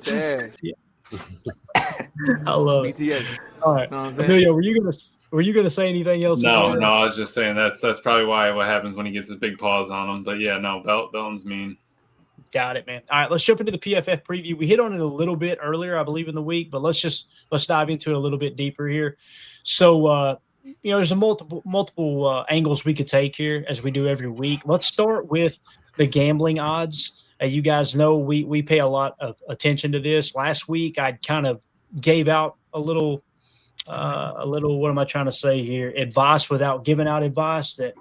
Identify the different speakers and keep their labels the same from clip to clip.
Speaker 1: Yeah.
Speaker 2: I love it.
Speaker 1: BTS.
Speaker 2: All right,
Speaker 1: Know what I'm saying?
Speaker 2: Emilio, were you gonna say anything else?
Speaker 3: No, I was just saying that's probably what happens when he gets his big paws on him. But yeah, no, Belton's mean.
Speaker 2: Got it, man. All right, let's jump into the PFF preview. We hit on it a little bit earlier, I believe, in the week, but let's dive into it a little bit deeper here. So, there's a multiple angles we could take here as we do every week. Let's start with the gambling odds. You guys know we pay a lot of attention to this. Last week, I kind of gave out a little what am I trying to say here? Advice without giving out advice that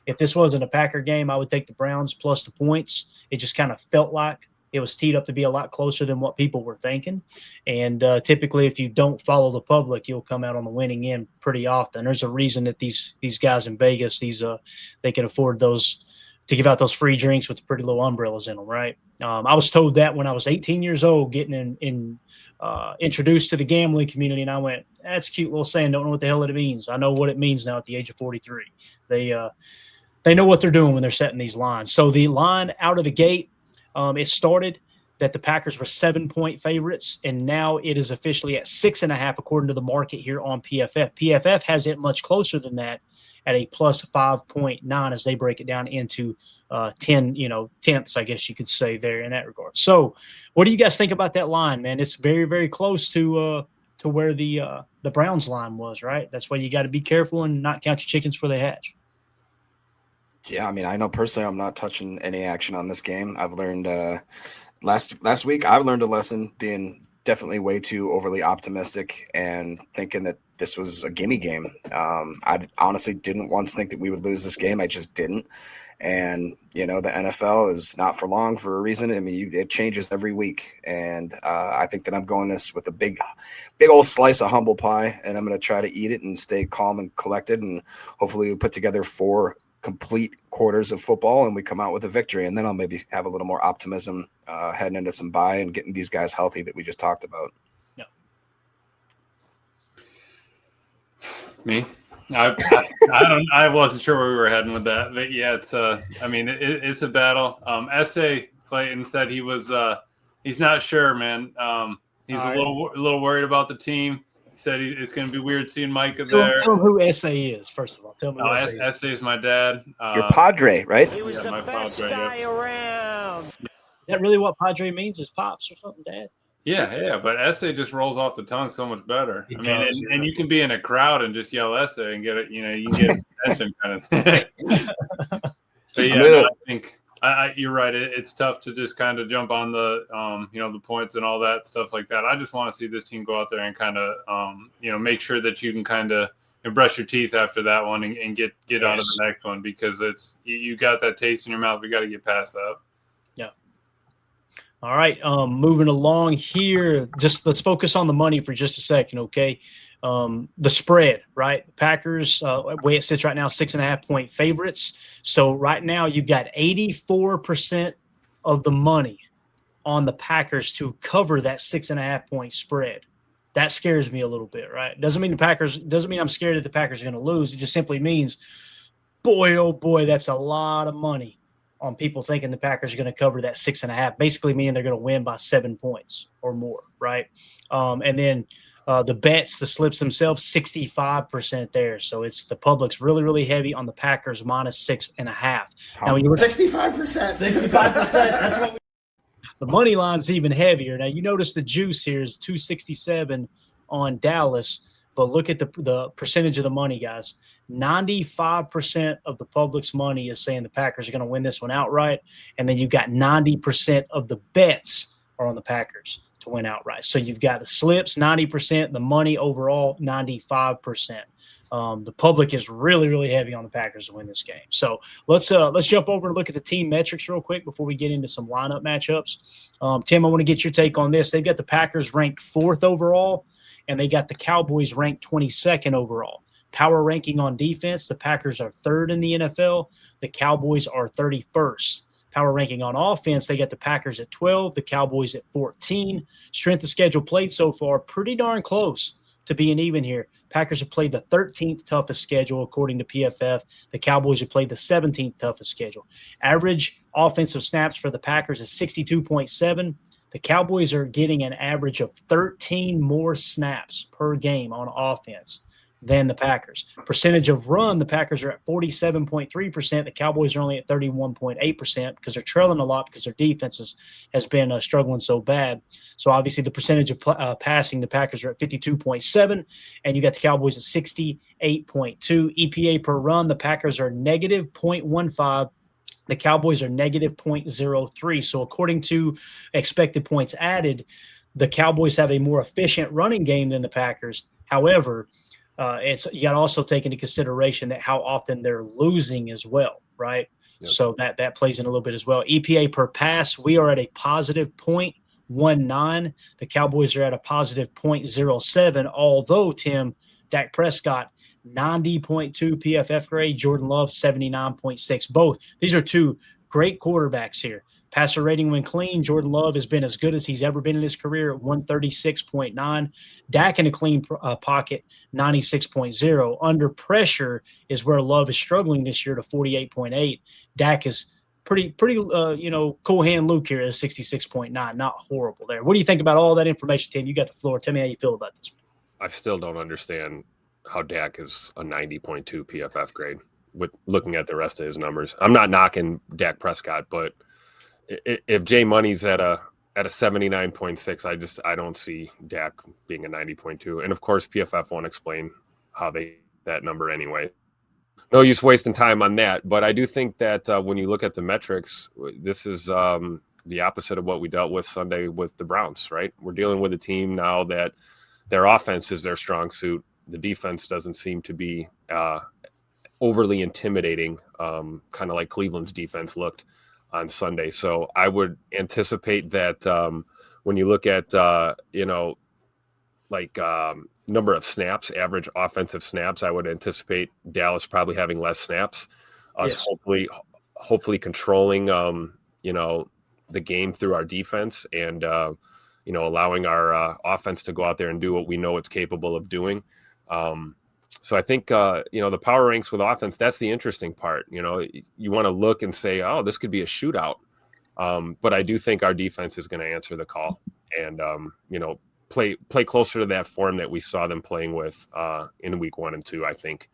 Speaker 2: if this wasn't a Packer game, I would take the Browns plus the points. It just kind of felt like it was teed up to be a lot closer than what people were thinking. And typically, if you don't follow the public, you'll come out on the winning end pretty often. There's a reason that these guys in Vegas, they can afford those to give out those free drinks with pretty low umbrellas in them, right? I was told that when I was 18 years old, getting introduced to the gambling community, and I went, "That's a cute little saying. Don't know what the hell it means." I know what it means now at the age of 43. They know what they're doing when they're setting these lines. So the line out of the gate, it started that the Packers were 7-point favorites, and now it is officially at 6.5 according to the market here on PFF. PFF has it much closer than that at a plus 5.9 as they break it down into 10ths, I guess you could say there in that regard. So what do you guys think about that line, man? It's very, very close to where the Browns line was, right? That's why you got to be careful and not count your chickens before they hatch.
Speaker 4: Yeah, I mean, I know personally I'm not touching any action on this game. I've learned last week I've learned a lesson being definitely way too overly optimistic and thinking that this was a gimme game. I honestly didn't once think that we would lose this game. I just didn't. And, the NFL is not for long for a reason. I mean, it changes every week. And I think that I'm going this with a big old slice of humble pie, and I'm going to try to eat it and stay calm and collected. And hopefully we put together 4 complete quarters of football and we come out with a victory. And then I'll maybe have a little more optimism heading into some bye and getting these guys healthy that we just talked about.
Speaker 2: Yeah.
Speaker 3: Me? I wasn't sure where we were heading with that, but yeah, it's it's a battle. S.A. Clayton said he's not sure, man. He's a little worried about the team. He said it's going to be weird seeing Micah there.
Speaker 2: Tell him who S.A. is, first of all. Tell me who
Speaker 3: S.A. is my dad.
Speaker 4: Your Padre, right?
Speaker 5: He was the best
Speaker 3: Padre,
Speaker 5: guy around.
Speaker 2: Is that really what Padre means? Is pops or something, Dad?
Speaker 3: Yeah, but SA just rolls off the tongue so much better. And you can be in a crowd and just yell SA and get it. You can get attention kind of thing. But yeah, I think you're right. It's tough to just kind of jump on the the points and all that stuff like that. I just want to see this team go out there and kind of make sure that you can kind of brush your teeth after that one and get on to the next one, because it's you got that taste in your mouth. We got to get past that.
Speaker 2: All right, moving along here, just let's focus on the money for just a second, okay? The spread, right? The Packers, the way it sits right now, 6.5-point favorites. So right now you've got 84% of the money on the Packers to cover that 6.5-point spread. That scares me a little bit, right? Doesn't mean I'm scared that the Packers are going to lose. It just simply means, boy, oh boy, that's a lot of money on people thinking the Packers are going to cover that 6.5, basically meaning they're going to win by 7 points or more, right? And then the bets, the slips themselves, 65% there. So it's the public's really, really heavy on the Packers minus 6.5. Now, when you look
Speaker 6: 65%. 65%. That's what
Speaker 2: the money line's even heavier. Now, you notice the juice here is 267 on Dallas, but look at the percentage of the money, guys. 95% of the public's money is saying the Packers are going to win this one outright. And then you've got 90% of the bets are on the Packers to win outright. So you've got the slips, 90%, the money overall, 95%. The public is really, really heavy on the Packers to win this game. So let's jump over and look at the team metrics real quick before we get into some lineup matchups. Tim, I want to get your take on this. They've got the Packers ranked 4th overall, and they got the Cowboys ranked 22nd overall. Power ranking on defense, the Packers are 3rd in the NFL. The Cowboys are 31st. Power ranking on offense, they got the Packers at 12, the Cowboys at 14. Strength of schedule played so far, pretty darn close to being even here. Packers have played the 13th toughest schedule, according to PFF. The Cowboys have played the 17th toughest schedule. Average offensive snaps for the Packers is 62.7. the Cowboys are getting an average of 13 more snaps per game on offense than the Packers. Percentage of run, the Packers are at 47.3%. The Cowboys are only at 31.8% because they're trailing a lot because their defense has been struggling so bad. So obviously the percentage of passing, the Packers are at 52.7, and you got the Cowboys at 68.2. EPA per run, the Packers are negative 0.15. The Cowboys are negative 0.03. So according to expected points added, the Cowboys have a more efficient running game than the Packers. However, you got to also take into consideration that how often they're losing as well, right? Yep. So that plays in a little bit as well. EPA per pass, we are at a positive 0.19. The Cowboys are at a positive 0.07. Although, Tim, Dak Prescott 90.2 PFF grade, Jordan Love 79.6. Both these are two great quarterbacks here. Passer rating when clean, Jordan Love has been as good as he's ever been in his career at 136.9. Dak in a clean pocket, 96.0. Under pressure is where Love is struggling this year to 48.8. Dak is pretty cool hand Luke here at 66.9. Not horrible there. What do you think about all that information, Tim? You got the floor. Tell me how you feel about this.
Speaker 1: I still don't understand how Dak is a 90.2 PFF grade with looking at the rest of his numbers. I'm not knocking Dak Prescott, but if Jay Money's at a 79.6, I don't see Dak being a 90.2. And of course, PFF won't explain how they that number anyway. No use wasting time on that. But I do think that when you look at the metrics, this is the opposite of what we dealt with Sunday with the Browns, right? We're dealing with a team now that their offense is their strong suit. The defense doesn't seem to be overly intimidating, kind of like Cleveland's defense looked on Sunday. So I would anticipate that when you look at, number of snaps, average offensive snaps, I would anticipate Dallas probably having less snaps, us hopefully controlling, the game through our defense and, allowing our offense to go out there and do what we know it's capable of doing. So I think, the power ranks with offense, that's the interesting part. You want to look and say, oh, this could be a shootout. But I do think our defense is going to answer the call and, play closer to that form that we saw them playing with in week 1 and 2, I think,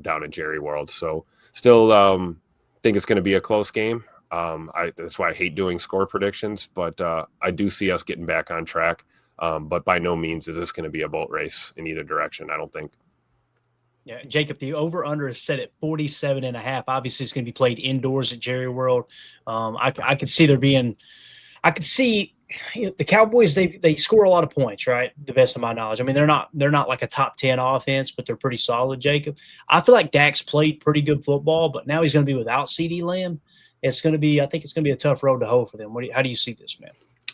Speaker 1: down in Jerry World. So still think it's going to be a close game. That's why I hate doing score predictions, but I do see us getting back on track. But by no means is this going to be a boat race in either direction, I don't think.
Speaker 2: Yeah, Jacob, the over-under is set at 47.5. Obviously, it's going to be played indoors at Jerry World. I could see the Cowboys. They score a lot of points, right? The best of my knowledge. I mean, they're not like a top 10 offense, but they're pretty solid. Jacob, I feel like Dak's played pretty good football, but now he's going to be without CeeDee Lamb. I think it's going to be a tough road to hoe for them. How do you see this, man?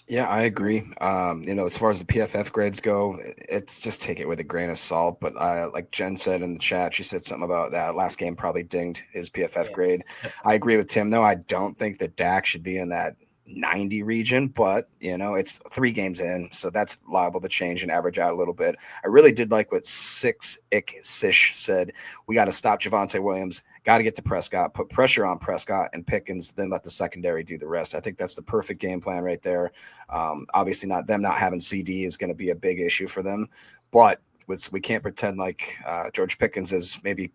Speaker 4: Yeah, I agree. As far as the PFF grades go, it's just take it with a grain of salt. But like Jen said in the chat, she said something about that last game probably dinged his PFF grade. I agree with Tim, though. I don't think that Dak should be in that 90 region, but it's 3 games in, so that's liable to change and average out a little bit. I really did like what Sish said. We got to stop Javonte Williams. Got to get to Prescott, put pressure on Prescott and Pickens, then let the secondary do the rest. I think that's the perfect game plan right there. Obviously, not having CD is going to be a big issue for them, but we can't pretend like George Pickens is maybe,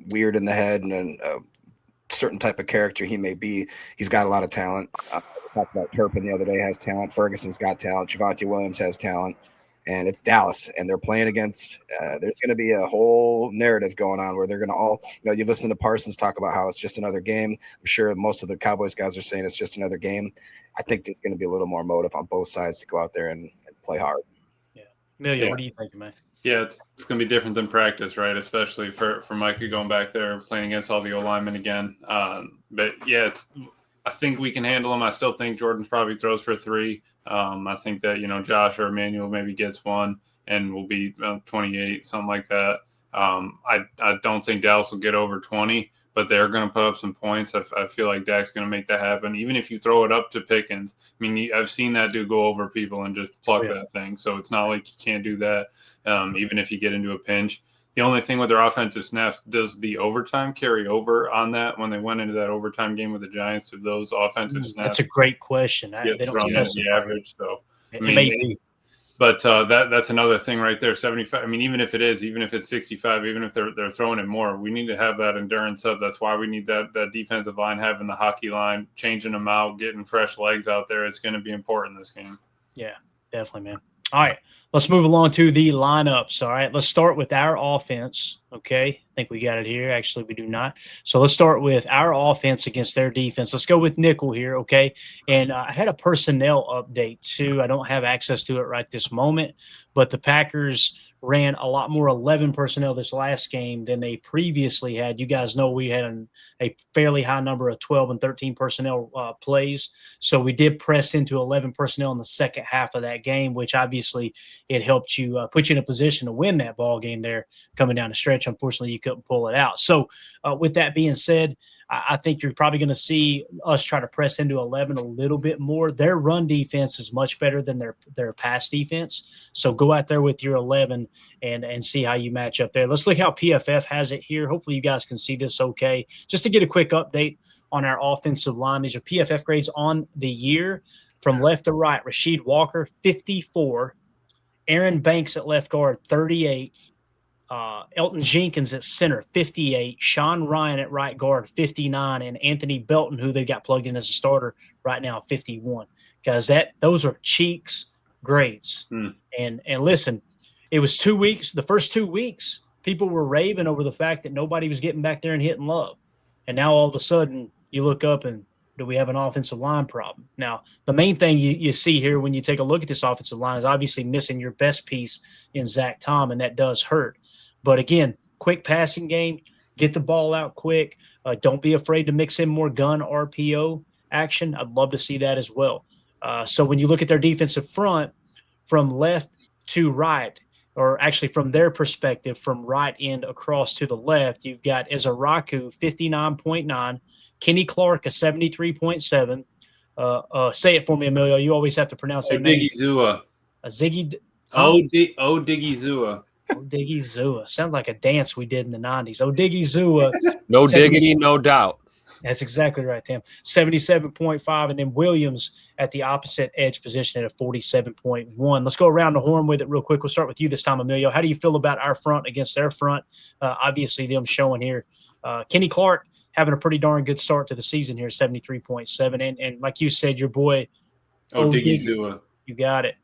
Speaker 4: weird in the head and a certain type of character he may be. He's got a lot of talent. We talked about Turpin the other day, has talent. Ferguson's got talent. Javonte Williams has talent. And it's Dallas, and they're playing against there's going to be a whole narrative going on where they're going to all, you listen to Parsons talk about how it's just another game. I'm sure most of the Cowboys guys are saying it's just another game. I think there's going to be a little more motive on both sides to go out there and play hard.
Speaker 2: Yeah. Amelia, what do you think, man?
Speaker 3: Yeah, it's going to be different than practice, right? Especially for Micah going back there, playing against all the O-linemen again. But, yeah, I think we can handle them. I still think Jordan probably throws for 3. I think that, Josh or Emmanuel maybe gets 1 and will be 28, something like that. I don't think Dallas will get over 20, but they're going to put up some points. I feel like Dak's going to make that happen. Even if you throw it up to Pickens, I mean, I've seen that dude go over people and just pluck that thing. So it's not like you can't do that. Even if you get into a pinch, The only thing with their offensive snaps, does the overtime carry over on that when they went into that overtime game with the Giants? To those offensive snaps,
Speaker 2: that's a great question.
Speaker 3: Get
Speaker 2: They don't
Speaker 3: thrown in the
Speaker 2: specify.
Speaker 3: average. So
Speaker 2: It may be.
Speaker 3: But that's another thing right there. 75. I mean, even if it's 65, even if they're throwing it more, we need to have that endurance up. That's why we need that defensive line, having the hockey line, changing them out, getting fresh legs out there. It's going to be important this game.
Speaker 2: Yeah, definitely, man. All right, let's move along to the lineups. All right, let's start with our offense. Okay, I think we got it here. Actually, we do not. So let's start with our offense against their defense. Let's go with nickel here, okay? And I had a personnel update too. I don't have access to it right this moment, but the Packers ran a lot more 11 personnel this last game than they previously had. You guys know we had a fairly high number of 12 and 13 personnel plays. So we did press into 11 personnel in the second half of that game, which obviously it helped you put you in a position to win that ball game there coming down the stretch. Unfortunately, you couldn't pull it out. So with that being said, I think you're probably going to see us try to press into 11 a little bit more. Their run defense is much better than their pass defense. So go out there with your 11 and see how you match up there. Let's look how PFF has it here. Hopefully you guys can see this okay. Just to get a quick update on our offensive line. These are PFF grades on the year from left to right. Rasheed Walker, 54. Aaron Banks at left guard, 38. Elton Jenkins at center, 58. Sean Ryan at right guard, 59. And Anthony Belton, who they got plugged in as a starter right now, 51. Guys, those are Cheeks grades. And listen, it was 2 weeks. The first 2 weeks, people were raving over the fact that nobody was getting back there and hitting Love. And now all of a sudden you look up and do we have an offensive line problem? Now, the main thing you see here when you take a look at this offensive line is obviously missing your best piece in Zach Tom, and that does hurt. But again, quick passing game, get the ball out quick. Don't be afraid to mix in more gun RPO action. I'd love to see that as well. So when you look at their defensive front from left to right, or actually from their perspective, from right end across to the left, you've got Ezaraku, 59.9, Kenny Clark, a 73.7. Say it for me, Emilio. You always have to pronounce that name.
Speaker 3: Diggy Zua.
Speaker 2: Ziggy.
Speaker 3: Diggy Zua.
Speaker 2: Diggy Zua. Sounds like a dance we did in the 90s. Diggy Zua.
Speaker 1: No diggity, no doubt.
Speaker 2: That's exactly right, Tim. 77.5, and then Williams at the opposite edge position at a 47.1. Let's go around the horn with it real quick. We'll start with you this time, Emilio. How do you feel about our front against their front? Obviously, them showing here. Kenny Clark having a pretty darn good start to the season here, 73.7. And like you said, your boy
Speaker 3: Diggy Zua.
Speaker 2: You got it.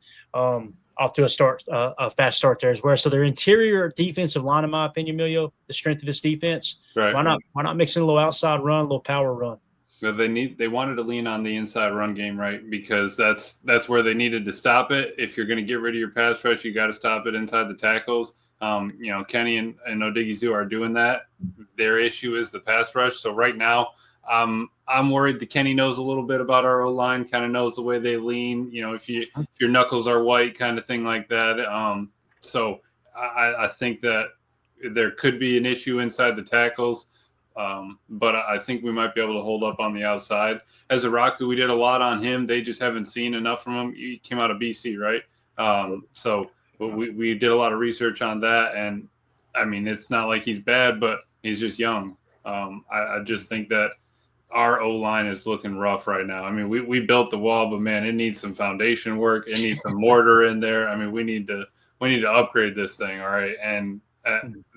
Speaker 2: Off to a fast start there as well. So their interior defensive line, in my opinion, Emilio, the strength of this defense.
Speaker 3: Right.
Speaker 2: Why not mix in a little outside run, a little power run?
Speaker 3: But they wanted to lean on the inside run game, right? Because that's where they needed to stop it. If you're going to get rid of your pass rush, you got to stop it inside the tackles. Kenny and Odighizu are doing that. Their issue is the pass rush. So right now, I'm worried that Kenny knows a little bit about our O-line, kind of knows the way they lean, if your knuckles are white, kind of thing like that. So I think that there could be an issue inside the tackles, but I think we might be able to hold up on the outside. As a Raku, we did a lot on him. They just haven't seen enough from him. He came out of BC, right? So we did a lot of research on that, and I mean, it's not like he's bad, but he's just young. I just think that our O-line is looking rough right now. I mean, we built the wall, but man, it needs some foundation work. It needs some mortar in there. I mean, we need to upgrade this thing. All right. And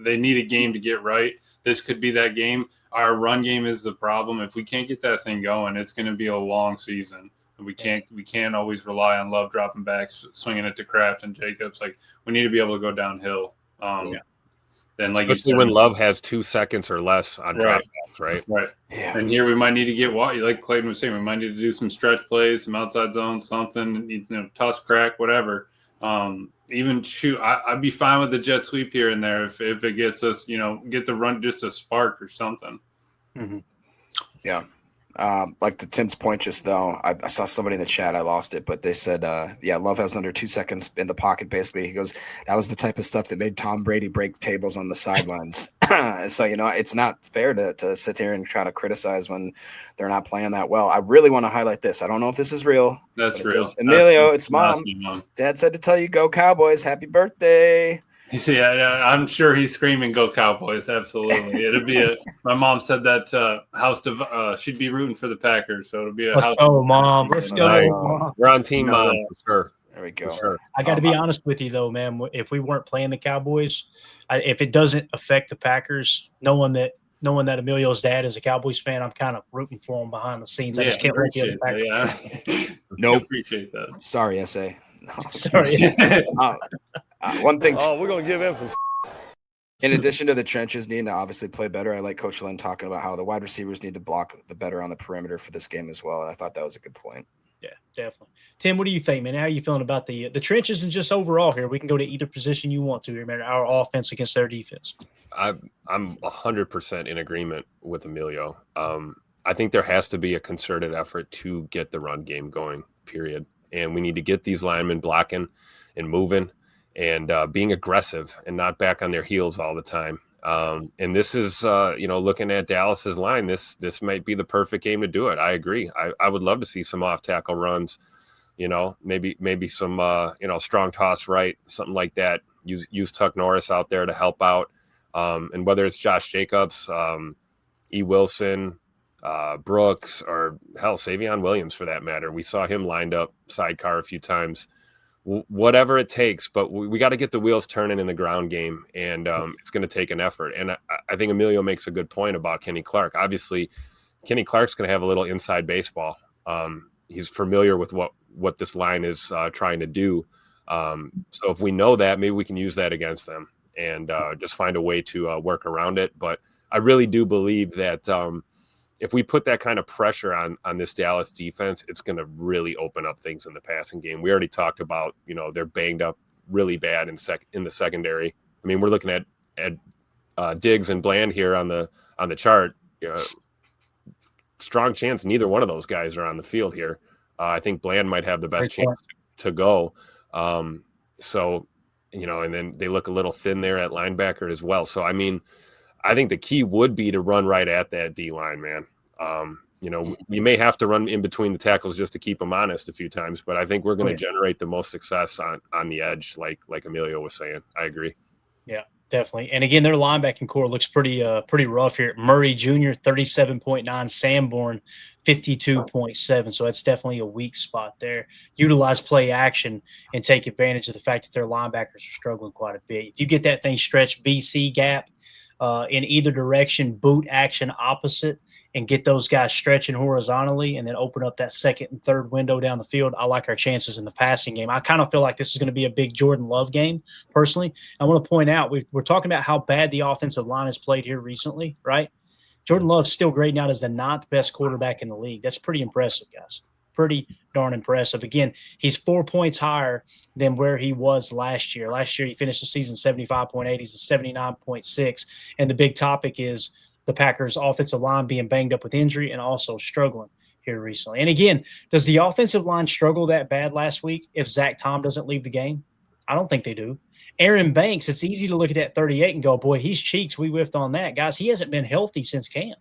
Speaker 3: they need a game to get right. This could be that game. Our run game is the problem. If we can't get that thing going, it's going to be a long season. We can't always rely on Love dropping back, swinging it to Kraft and Jacobs. Like, we need to be able to go downhill. Then, like
Speaker 1: especially when Love has 2 seconds or less on drop backs, right?
Speaker 3: Right. Yeah. And here we might need to get like Clayton was saying, we might need to do some stretch plays, some outside zones, something, toss crack, whatever. Even shoot, I'd be fine with the jet sweep here and there if it gets us, get the run just a spark or something.
Speaker 2: Mm-hmm.
Speaker 4: Yeah. Like to Tim's point just though, I saw somebody in the chat, I lost it, but they said, Love has under 2 seconds in the pocket. Basically, he goes, that was the type of stuff that made Tom Brady break tables on the sidelines. So, it's not fair to sit here and try to criticize when they're not playing that well. I really want to highlight this. I don't know if this is real.
Speaker 3: That's real.
Speaker 4: Says, Emilio, it's mom. Dad said to tell you, go Cowboys. Happy birthday.
Speaker 3: Yeah, I'm sure he's screaming, "Go Cowboys!" Absolutely, it'll be my mom said that she'd be rooting for the Packers, so it'll be a
Speaker 2: Let's
Speaker 3: house.
Speaker 2: go, Mom. Let's go,
Speaker 1: Nice.
Speaker 2: Mom.
Speaker 1: We're on team mom for sure.
Speaker 4: There we go.
Speaker 1: For sure.
Speaker 2: I got to be honest with you, though, man. If we weren't playing the Cowboys, if it doesn't affect the Packers, knowing that Emilio's dad is a Cowboys fan, I'm kind of rooting for him behind the scenes. I just can't let the other Packers.
Speaker 3: Yeah.
Speaker 4: Nope.
Speaker 3: Appreciate that.
Speaker 4: Sorry, SA. No.
Speaker 2: Sorry.
Speaker 4: One thing.
Speaker 5: Oh, we're gonna give him some.
Speaker 4: In addition to the trenches needing to obviously play better, I like Coach Lynn talking about how the wide receivers need to block the better on the perimeter for this game as well. And I thought that was a good point.
Speaker 2: Yeah, definitely. Tim, what do you think, man? How are you feeling about the trenches and just overall here? We can go to either position you want to here, man. Our offense against their defense.
Speaker 1: I'm 100% in agreement with Emilio. I think there has to be a concerted effort to get the run game going, period. And we need to get these linemen blocking and moving and being aggressive and not back on their heels all the time. And this is, looking at Dallas's line, this might be the perfect game to do it. I agree. I would love to see some off tackle runs, maybe some, strong toss right, something like that. Use Tuck Norris out there to help out. And whether it's Josh Jacobs, E. Wilson, Brooks, or hell, Savion Williams for that matter. We saw him lined up sidecar a few times. Whatever it takes, but we got to get the wheels turning in the ground game, and it's going to take an effort. And I think Emilio makes a good point about Kenny Clark. Obviously, Kenny Clark's going to have a little inside baseball. He's familiar with what this line is trying to do. So if we know that, maybe we can use that against them and just find a way to work around it. But I really do believe that if we put that kind of pressure on this Dallas defense, it's going to really open up things in the passing game. We already talked about, they're banged up really bad in the secondary. I mean, we're looking at Diggs and Bland here on the chart. Strong chance neither one of those guys are on the field here. I think Bland might have the best chance to go. And then they look a little thin there at linebacker as well. So, I mean, I think the key would be to run right at that D line, man. We may have to run in between the tackles just to keep them honest a few times, but I think we're going to generate the most success on the edge, like Emilio was saying. I agree.
Speaker 2: Yeah, definitely. And again, their linebacking core looks pretty rough here. Murray Jr. 37.9, Sanborn 52.7. So that's definitely a weak spot there. Utilize play action and take advantage of the fact that their linebackers are struggling quite a bit. If you get that thing stretched BC gap in either direction, boot action opposite, and get those guys stretching horizontally and then open up that second and third window down the field, I like our chances in the passing game. I kind of feel like this is going to be a big Jordan Love game, personally. I want to point out, we're talking about how bad the offensive line has played here recently, right? Jordan Love's still grading out as the 9th best quarterback in the league. That's pretty impressive, guys. Pretty darn impressive. Again, he's 4 points higher than where he was last year. Last year, he finished the season 75.8. He's at 79.6. And the big topic is the Packers' offensive line being banged up with injury and also struggling here recently. And again, does the offensive line struggle that bad last week if Zach Tom doesn't leave the game? I don't think they do. Aaron Banks, it's easy to look at that 38 and go, boy, he's cheeks. We whiffed on that. Guys, he hasn't been healthy since camp.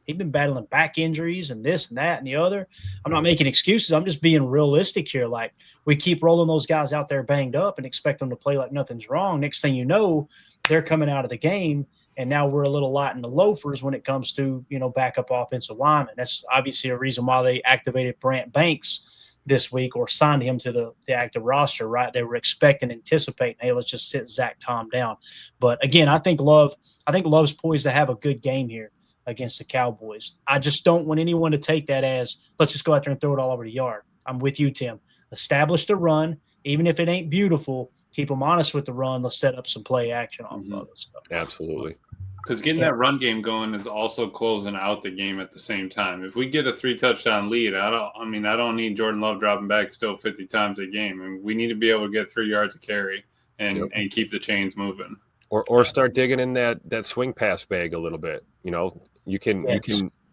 Speaker 2: He's been battling back injuries and this and that and the other. I'm not making excuses. I'm just being realistic here. Like, we keep rolling those guys out there banged up and expect them to play like nothing's wrong. Next thing you know, they're coming out of the game, and now we're a little light in the loafers when it comes to, backup offensive linemen. That's obviously a reason why they activated Brant Banks this week or signed him to the active roster, right? They were expecting, anticipating, hey, let's just sit Zach Tom down. But again, I think Love's poised to have a good game here against the Cowboys. I just don't want anyone to take that as, let's just go out there and throw it all over the yard. I'm with you, Tim. Establish the run, even if it ain't beautiful, keep them honest with the run. Let's set up some play action off of it. So.
Speaker 1: Absolutely.
Speaker 3: Because getting that run game going is also closing out the game at the same time. If we get a 3-touchdown lead, I don't need Jordan Love dropping back still 50 times a game. And we need to be able to get 3 yards of carry and keep the chains moving.
Speaker 1: Or start digging in that swing pass bag a little bit. You can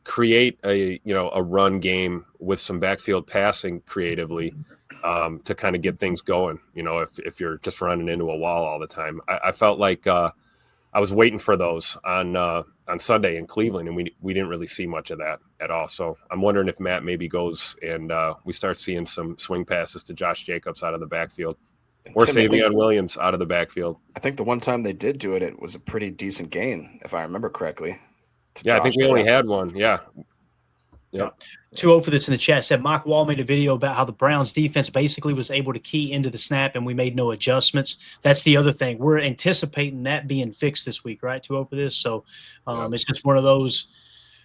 Speaker 1: create a run game with some backfield passing creatively to kind of get things going. If you're just running into a wall all the time, I felt like I was waiting for those on Sunday in Cleveland, and we didn't really see much of that at all. So I'm wondering if Matt maybe goes and we start seeing some swing passes to Josh Jacobs out of the backfield. Or
Speaker 4: Tim,
Speaker 1: Savion Williams out of the backfield.
Speaker 4: I think the one time they did do it, it was a pretty decent gain, if I remember correctly.
Speaker 1: Yeah, I think we only had one. Yeah.
Speaker 2: Yep. 2-0 for this in the chat said Mike Wall made a video about how the Browns defense basically was able to key into the snap and we made no adjustments. That's the other thing. We're anticipating that being fixed this week, right? 2-0 for this. So it's just one of those.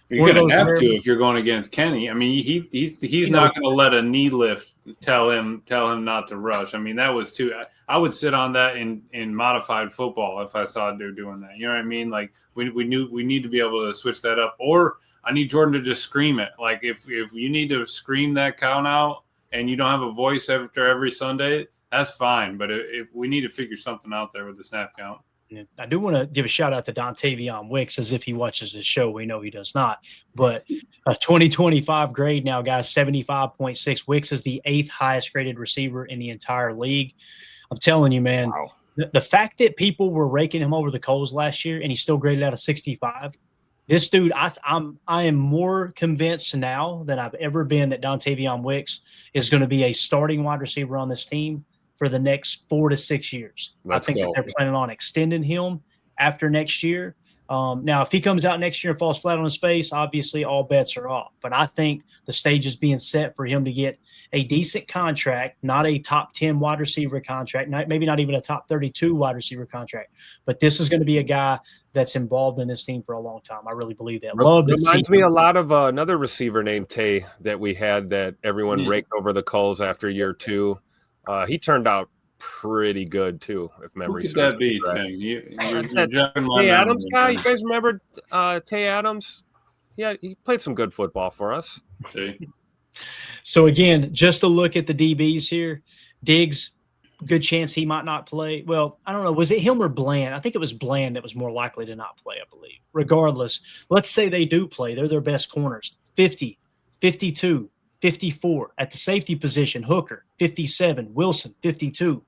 Speaker 3: You're going to have to if you're going against Kenny. I mean, he's not going to let a knee lift tell him not to rush. I mean, that was too. I would sit on that in modified football if I saw a dude doing that. You know what I mean? Like we need to be able to switch that up, or I need Jordan to just scream it. Like if you need to scream that count out and you don't have a voice after every Sunday, that's fine. But if we need to figure something out there with the snap count.
Speaker 2: Yeah. I do want to give a shout out to Dontavion Wicks as if he watches this show. We know he does not. But a 2025 grade now, guys, 75.6. Wicks is the 8th highest graded receiver in the entire league. I'm telling you, man,
Speaker 4: Wow.
Speaker 2: the fact that people were raking him over the coals last year and he still graded out of 65, this dude, I am more convinced now than I've ever been that Dontavion Wicks is going to be a starting wide receiver on this team for the next 4 to 6 years. I think that they're planning on extending him after next year. Now, if he comes out next year and falls flat on his face, obviously all bets are off. But I think the stage is being set for him to get a decent contract, not a top 10 wide receiver contract, maybe not even a top 32 wide receiver contract. But this is going to be a guy that's involved in this team for a long time. I really believe that.
Speaker 1: Reminds me a lot of another receiver named Tay that we had that everyone raked over the coals after year 2. He turned out pretty good too, if memory serves.
Speaker 3: Who could that be, Tim? You're jumping my
Speaker 1: Tay Adams
Speaker 3: memory.
Speaker 1: guy. You guys remember Tay Adams? Yeah, he played some good football for us.
Speaker 3: See.
Speaker 2: So again, just to look at the DBs here, Diggs, good chance he might not play. Well, I don't know. Was it him or Bland? I think it was Bland that was more likely to not play, I believe. Regardless, let's say they do play. They're their best corners. 50, 52. 54 at the safety position, Hooker, 57, Wilson, 52.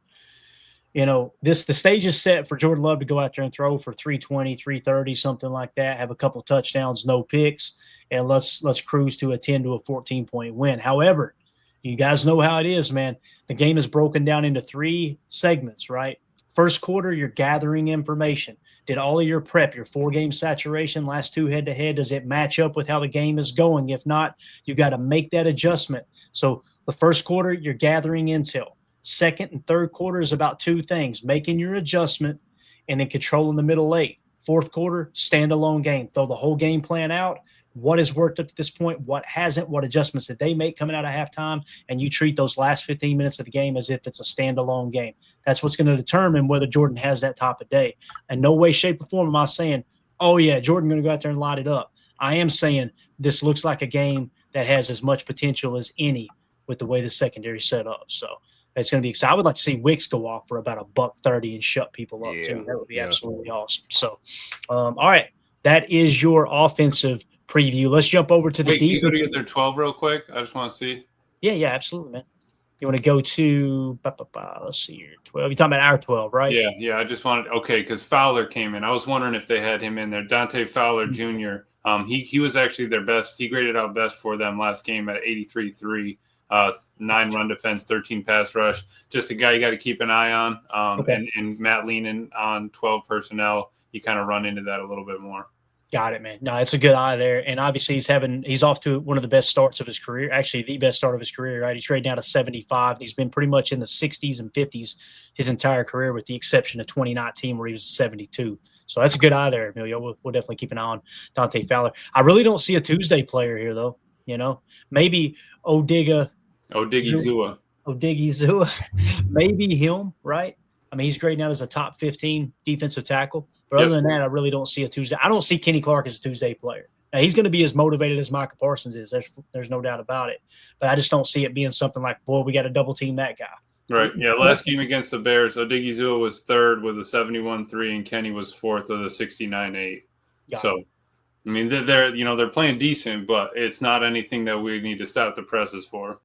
Speaker 2: You know, the stage is set for Jordan Love to go out there and throw for 320, 330, something like that, have a couple touchdowns, no picks, and let's cruise to a 10 to a 14-point win. However, you guys know how it is, man. The game is broken down into 3 segments, right? First quarter, you're gathering information. Did all of your prep, your 4-game saturation, last 2 head-to-head, does it match up with how the game is going? If not, you got to make that adjustment. So the first quarter, you're gathering intel. Second and third quarter is about 2 things, making your adjustment and then controlling the middle 8. Fourth quarter, standalone game. Throw the whole game plan out. What has worked up to this point? What hasn't? What adjustments did they make coming out of halftime? And you treat those last 15 minutes of the game as if it's a standalone game. That's what's going to determine whether Jordan has that type of day. And no way, shape, or form am I saying, oh, yeah, Jordan going to go out there and light it up. I am saying this looks like a game that has as much potential as any with the way the secondary set up. So it's going to be exciting. I would like to see Wicks go off for about $130 and shut people up, too. That would be absolutely awesome. So, all right, that is your offensive preview. Let's jump over to the deep.
Speaker 3: Can you go to get their 12 real quick? I just want to see.
Speaker 2: Yeah, absolutely, man. You want to go to let's see here, 12. You're talking about our 12, right?
Speaker 3: Yeah. I just wanted because Fowler came in. I was wondering if they had him in there. Dante Fowler Jr. He was actually their best. He graded out best for them last game at 83.3. 9 run defense, 13 pass rush. Just a guy you got to keep an eye on. And Matt leaning on 12 personnel, you kind of run into that a little bit more.
Speaker 2: Got it, man. No, it's a good eye there. And obviously he's off to one of the best starts of his career, actually the best start of his career, right? He's grading out of 75. He's been pretty much in the 60s and 50s his entire career with the exception of 2019 where he was 72. So that's a good eye there, Emilio. We'll definitely keep an eye on Dante Fowler. I really don't see a Tuesday player here, though. You know, maybe Odiggy Zua. Maybe him, right? I mean, he's grading out as a top 15 defensive tackle. But other than that, I really don't see a Tuesday. I don't see Kenny Clark as a Tuesday player. Now, he's going to be as motivated as Micah Parsons is. There's no doubt about it. But I just don't see it being something like, boy, we got to double team that guy.
Speaker 3: Right. Yeah. Last game against the Bears, Odiggy Zua was 3rd with a 71.3, and Kenny was 4th with a 69.8. So, I mean, they're playing decent, but it's not anything that we need to stop the presses for.